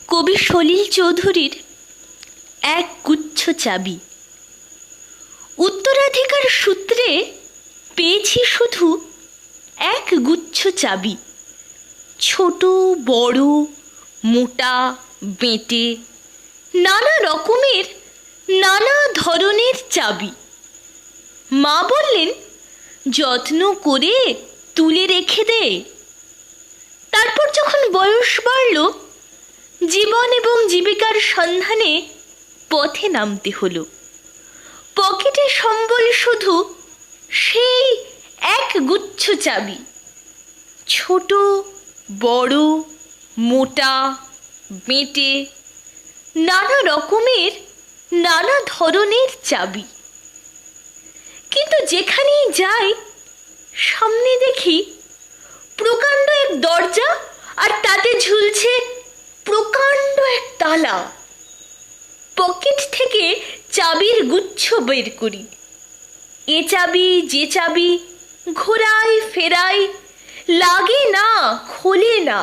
কবি সলিল চৌধুরীর এক গুচ্ছ চাবি। উত্তরাধিকার সূত্রে পেয়েছি শুধু এক গুচ্ছ চাবি। ছোট বড় মোটা বেঁটে নানা রকমের নানা ধরনের চাবি। মা বললেন, যত্ন করে তুলে রেখে দে। তারপর যখন বয়স বাড়ল, জীবন এবং জীবিকার সন্ধানে পথে নামতে হলো। পকেটে সম্বল শুধু সেই এক গুচ্ছ চাবি। ছোট বড় মোটা বেঁটে নানা রকমের নানা ধরনের চাবি। কিন্তু যেখানেই যাই, সামনে দেখি প্রকাণ্ড এক দরজা, আর তাতে ঝুলছে প্রকাণ্ড এক তালা। পকেট থেকে চাবির গুচ্ছ বের করি। এ চাবি যে চাবি ঘোরাই ফেরাই, লাগে না, খোলে না।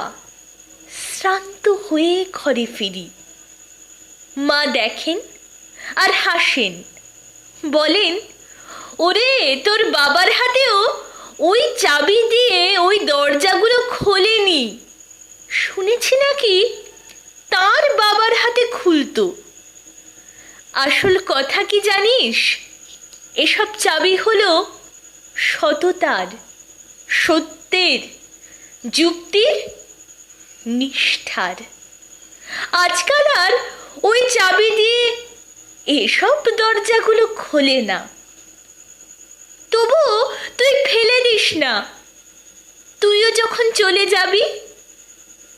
শ্রান্ত হয়ে ঘরে ফিরি। মা দেখেন আর হাসেন, বলেন, ওরে, তোর বাবার হাতেও ওই চাবি দিয়ে ওই দরজাগুলো খোলেনি। শুনেছি নাকি তার বাবার হাতে খুলতো। আসল কথা কি জানিস? এসব চাবি হলো সততার, সত্যের, যুক্তির, নিষ্ঠার। আজকাল আর ওই চাবি দিয়ে এসব দরজাগুলো খোলে না। তবুও তুই ফেলে দিস না। তুইও যখন চলে যাবি,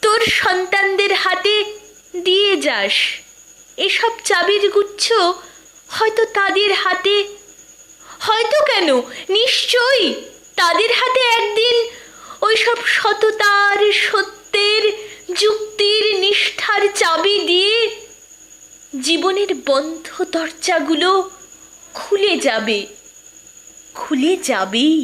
তোর সন্তানদের হাতে দিয়ে যাস এসব চাবির গুচ্ছ। হয়তো তাদের হাতে, হয়তো কেন, নিশ্চয়ই তাদের হাতে একদিন ওই সব সততার, সত্যের, যুক্তির, নিষ্ঠার চাবি দিয়ে জীবনের বন্ধ দরজাগুলো খুলে যাবে, খুলে যাবেই।